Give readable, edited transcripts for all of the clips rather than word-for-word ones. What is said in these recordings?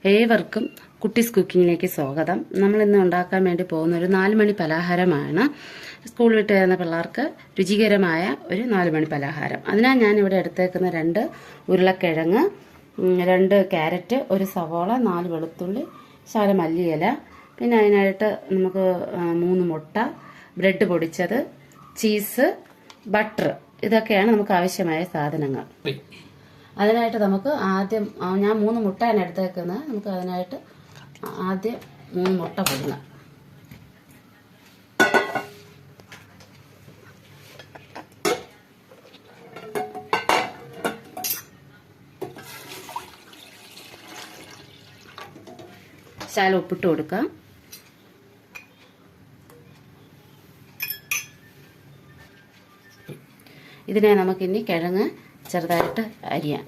ഏവർക്കും കുട്ടീസ് കുക്കിങ്ങിലേക്ക് സ്വാഗതം. നമ്മളിന്ന് ഉണ്ടാക്കാൻ വേണ്ടി പോകുന്ന ഒരു 4 മണി പലഹാരമാണ്. സ്കൂൾ വിട്ട് വരുന്ന പിള്ളേർക്ക് രുചികരമായ ഒരു 4 മണി പലഹാരം. അതിനാൽ ഞാനിവിടെ എടുത്തേക്കുന്ന 2 ഉരുളക്കിഴങ്ങ്, 2 ക്യാരറ്റ്, 1 സവാള, 4 വെളുത്തുള്ളി, ശകല മല്ലിയില, പിന്നെ അതിനായിട്ട് നമുക്ക് 3 മുട്ട, ബ്രെഡ് പൊടിച്ചത്, ചീസ്, ബട്ടർ, ഇതൊക്കെയാണ് നമുക്ക് ആവശ്യമായ സാധനങ്ങൾ. അതിനായിട്ട് നമുക്ക് ആദ്യം ഞാൻ 3 മുട്ടയാണ് എടുത്തേക്കുന്നത്. നമുക്ക് അതിനായിട്ട് ആദ്യം 3 മുട്ട പൊടുങ്ങാം. ശകലം ഉപ്പിട്ട് കൊടുക്കാം. ഇതിനെ നമുക്കിനി കിഴങ്ങ് ചെറുതായിട്ട് അരിയാം.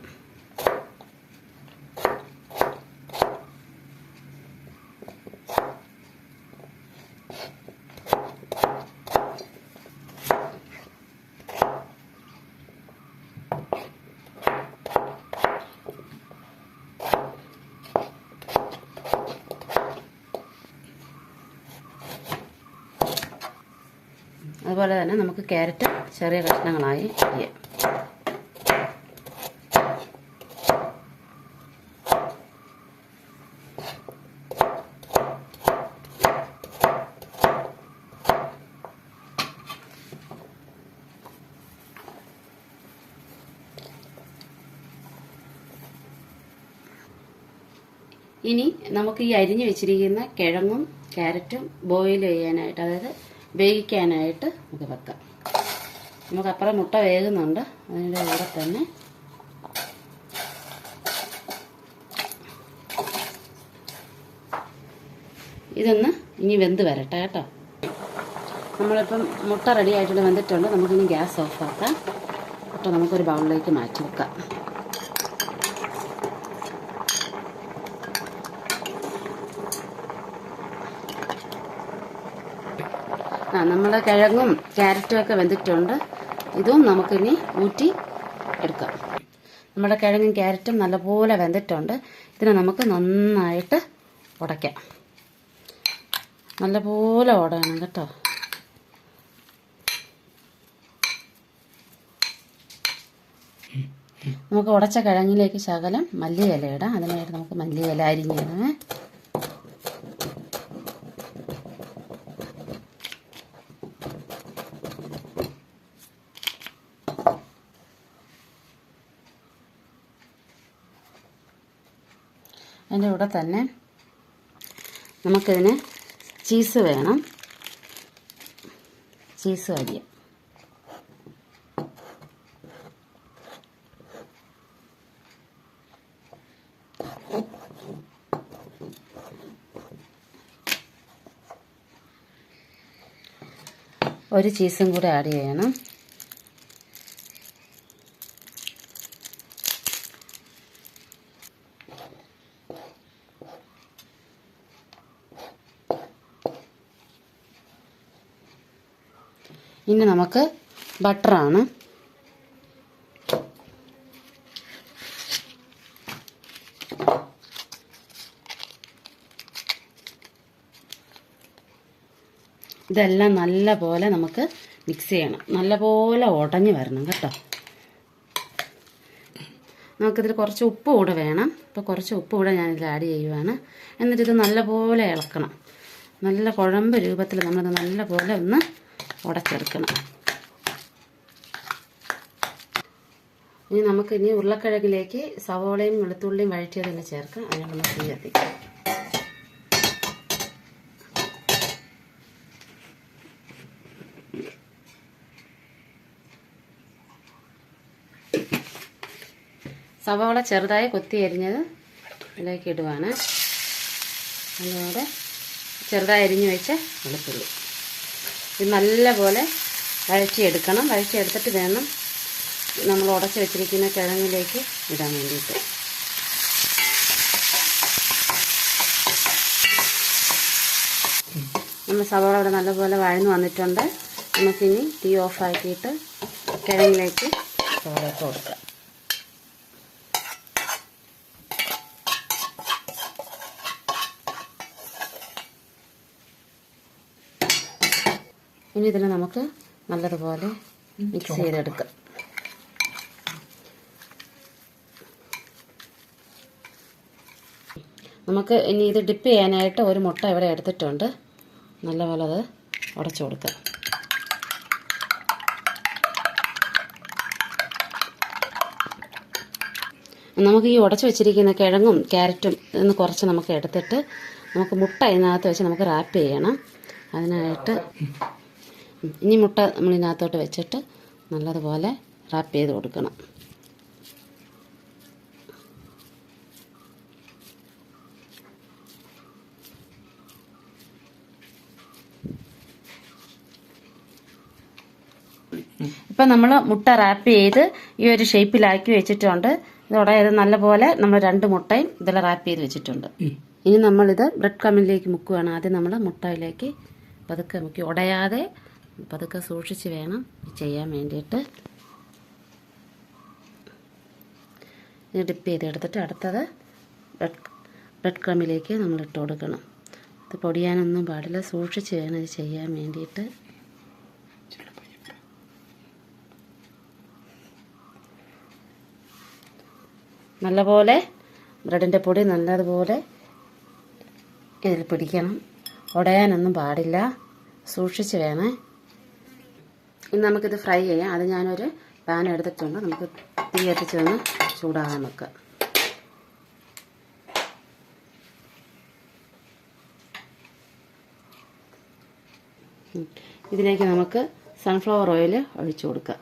അതുപോലെ തന്നെ നമുക്ക് ക്യാരറ്റ് ചെറിയ കഷ്ണങ്ങളായി അരിയാം. ഇനി നമുക്ക് ഈ അരിഞ്ഞു വെച്ചിരിക്കുന്ന കിഴങ്ങും ക്യാരറ്റും ബോയിൽ ചെയ്യാനായിട്ട്, അതായത് വേവിക്കാനായിട്ട് നമുക്ക് വെക്കാം. നമുക്കപ്പുറം മുട്ട വേകുന്നുണ്ട്, അതിൻ്റെ കൂടെ തന്നെ ഇതൊന്ന് ഇനി വെന്ത് വരട്ടെ കേട്ടോ. നമ്മളിപ്പം മുട്ട റെഡി ആയിട്ട് വെന്തിട്ടുണ്ട്. നമുക്കിനി ഗ്യാസ് ഓഫാക്കാം കേട്ടോ. നമുക്കൊരു ബൗളിലേക്ക് മാറ്റി വെക്കാം. നമ്മുടെ കിഴങ്ങും ക്യാരറ്റും ഒക്കെ വെന്തിട്ടുണ്ട്. ഇതും നമുക്കിനി ഊറ്റി എടുക്കാം. നമ്മുടെ കിഴങ്ങും ക്യാരറ്റും നല്ലപോലെ വെന്തിട്ടുണ്ട്. ഇതിനെ നമുക്ക് നന്നായിട്ട് ഉടയ്ക്കാം. നല്ലപോലെ ഉടയണം കേട്ടോ. നമുക്ക് ഉടച്ച കിഴങ്ങിലേക്ക് ശകലം മല്ലിയില ഇടാം. അതിനായിട്ട് നമുക്ക് മല്ലിയില അരിഞ്ഞിടണേ. അതിൻ്റെ കൂടെ തന്നെ നമുക്കിതിന് ചീസ് വേണം. ചീസ് അരിയാം. ഒരു ചീസും കൂടെ ആഡ് ചെയ്യണം. ഇനി നമുക്ക് ബട്ടറാണ്. ഇതെല്ലാം നല്ല പോലെ നമുക്ക് മിക്സ് ചെയ്യണം. നല്ല പോലെ ഉടഞ്ഞു വരണം കേട്ടോ. നമുക്കിതിൽ കുറച്ച് ഉപ്പ് കൂടെ വേണം. ഇപ്പോൾ കുറച്ച് ഉപ്പ് കൂടെ ഞാനിതിൽ ആഡ് ചെയ്യുവാണ്. എന്നിട്ടിത് നല്ലപോലെ ഇളക്കണം. നല്ല കുഴമ്പ് രൂപത്തിൽ നമ്മളിത് നല്ലപോലെ ഒന്ന് ഉടച്ചെടുക്കണം. ഇനി നമുക്കിനി ഉരുളക്കിഴങ്ങിലേക്ക് സവോളയും വെളുത്തുള്ളിയും വഴറ്റിയതിന് ചേർക്കാം. അതിനെ നമ്മൾ തീ കത്തിക്കാം. സവോള ചെറുതായി കൊത്തി അരിഞ്ഞത് ഇതിലേക്ക് ഇടുവാണ്. അതുപോലെ ചെറുതായി അരിഞ്ഞ് വെച്ച വെളുത്തുള്ളി ഇത് നല്ലപോലെ വഴറ്റിയെടുക്കണം. വഴറ്റിയെടുത്തിട്ട് വേണം നമ്മൾ ഉടച്ച് വെച്ചിരിക്കുന്ന കിഴങ്ങിലേക്ക് ഇടാൻ വേണ്ടിയിട്ട്. നമ്മൾ സവാള ഇവിടെ നല്ലപോലെ വഴന്നു വന്നിട്ടുണ്ട്. നമുക്കിനി തീ ഓഫാക്കിയിട്ട് കിഴങ്ങിലേക്ക് സവാള കൊടുക്കാം. ഇനി ഇതിനെ നമുക്ക് നല്ലതുപോലെ മിക്സ് ചെയ്തെടുക്കാം. നമുക്ക് ഇനി ഇത് ഡിപ്പ് ചെയ്യാനായിട്ട് ഒരു മുട്ട ഇവിടെ എടുത്തിട്ടുണ്ട്. നല്ലപോലെ അത് ഉടച്ചു കൊടുക്കാം. നമുക്ക് ഈ ഉടച്ചു വെച്ചിരിക്കുന്ന കിഴങ്ങും ക്യാരറ്റും ഇന്ന് കുറച്ച് നമുക്ക് എടുത്തിട്ട് നമുക്ക് മുട്ട ഇതിനകത്ത് വെച്ച് നമുക്ക് റാപ്പ് ചെയ്യണം. അതിനായിട്ട് ഇനി മുട്ട നമ്മളിതിനകത്തോട്ട് വെച്ചിട്ട് നല്ലതുപോലെ റാപ്പ് ചെയ്ത് കൊടുക്കണം. ഇപ്പം നമ്മൾ മുട്ട റാപ്പ് ചെയ്ത് ഈ ഒരു ഷേപ്പിലാക്കി വെച്ചിട്ടുണ്ട്. ഇതോടെ ഇത് നല്ലപോലെ നമ്മൾ 2 മുട്ടയും ഇതെല്ലാം റാപ്പ് ചെയ്ത് വെച്ചിട്ടുണ്ട്. ഇനി നമ്മളിത് ബ്രെഡ് ക്രമ്പിലേക്ക് മുക്കുകയാണ്. ആദ്യം നമ്മൾ മുട്ടയിലേക്ക് പതുക്കെ മുക്കി ഉടയാതെ പതുക്കെ സൂക്ഷിച്ച് വേണം ചെയ്യാൻ വേണ്ടിയിട്ട്. ഇത് ഡിപ്പ് ചെയ്തെടുത്തിട്ട് അടുത്തത് ബ്രെഡ് ക്രമ്പിലേക്ക് നമ്മൾ ഇട്ട് കൊടുക്കണം. ഇത് പൊടിയാനൊന്നും പാടില്ല, സൂക്ഷിച്ച് വേണം ഇത് ചെയ്യാൻ വേണ്ടിയിട്ട്. നല്ലപോലെ ബ്രെഡിൻ്റെ പൊടി നല്ലതുപോലെ ഇതിൽ പിടിക്കണം. ഉടയാനൊന്നും പാടില്ല, സൂക്ഷിച്ച് വേണേ. ഇനി നമുക്കിത് ഫ്രൈ ചെയ്യാം. അത് ഞാനൊരു പാൻ എടുത്തിട്ടുണ്ട്. നമുക്ക് തീ കത്തിച്ച് വന്ന് ചൂടാകാൻ വെക്കാം. ഇതിലേക്ക് നമുക്ക് സൺഫ്ലവർ ഓയിൽ ഒഴിച്ചു കൊടുക്കാം.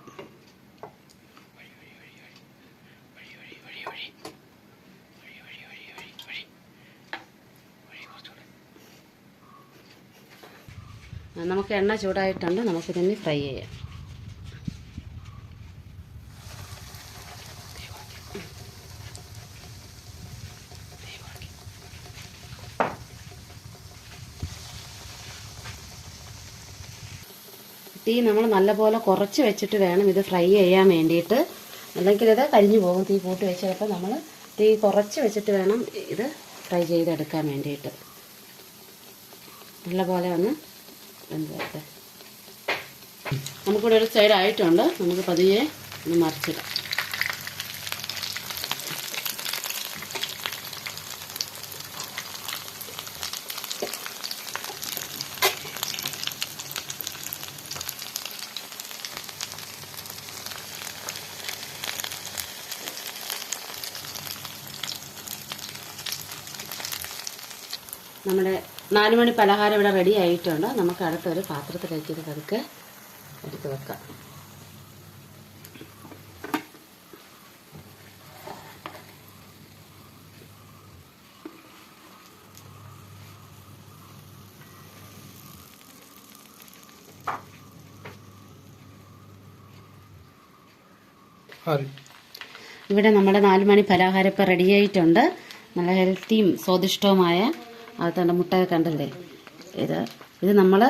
നമുക്ക് എണ്ണ ചൂടായിട്ടുണ്ട്. നമുക്കിതിനെ ഫ്രൈ ചെയ്യാം. തീ നമ്മൾ നല്ലപോലെ കുറച്ച് വെച്ചിട്ട് വേണം ഇത് ഫ്രൈ ചെയ്യാൻ വേണ്ടിയിട്ട്, അല്ലെങ്കിൽ ഇത് കരിഞ്ഞു പോകും. തീ കൂട്ടി വെച്ചപ്പോൾ നമ്മൾ തീ കുറച്ച് വെച്ചിട്ട് വേണം ഇത് ഫ്രൈ ചെയ്തെടുക്കാൻ വേണ്ടിയിട്ട്. നല്ലപോലെ ഒന്ന് വെന്തോട്ടെ. നമുക്കിവിടെ ഒരു സൈഡ് ആയിട്ടുണ്ട്. നമുക്ക് പതിയെ ഒന്ന് മറിച്ചിടാം. നമ്മുടെ 4 മണി പലഹാരം ഇവിടെ റെഡി ആയിട്ടുണ്ട്. നമുക്ക് അടുത്തൊരു പാത്രത്തിലേക്ക് ഇത് പതുക്കെ എടുത്ത് വെക്കാം. ഇവിടെ നമ്മുടെ 4 മണി പലഹാരം ഇപ്പം റെഡി ആയിട്ടുണ്ട്. നല്ല ഹെൽത്തിയും സ്വാദിഷ്ടവുമായ അതുകൊണ്ട് മുട്ടയൊക്കെ കണ്ടല്ലേ. ഇത് നമ്മൾ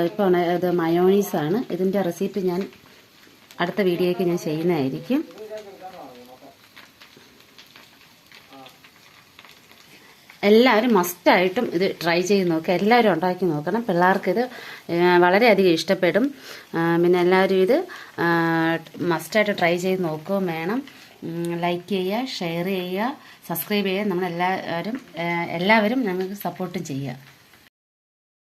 ഇപ്പോൾ ഇത് മയോണീസാണ്. ഇതിൻ്റെ റെസിപ്പി ഞാൻ അടുത്ത വീഡിയോയ്ക്ക് ഞാൻ ചെയ്യുന്നതായിരിക്കും. എല്ലാവരും മസ്റ്റായിട്ടും ഇത് ട്രൈ ചെയ്ത് നോക്കുക. എല്ലാവരും ഉണ്ടാക്കി നോക്കണം. പിള്ളേർക്കിത് വളരെയധികം ഇഷ്ടപ്പെടും. പിന്നെ എല്ലാവരും ഇത് മസ്റ്റായിട്ട് ട്രൈ ചെയ്ത് നോക്കുകയും വേണം. ലൈക്ക് ചെയ്യുക, ഷെയർ ചെയ്യുക, സബ്സ്ക്രൈബ് ചെയ്യുക. നമ്മളെല്ലാവരും ഞങ്ങൾക്ക് സപ്പോർട്ടും ചെയ്യുക.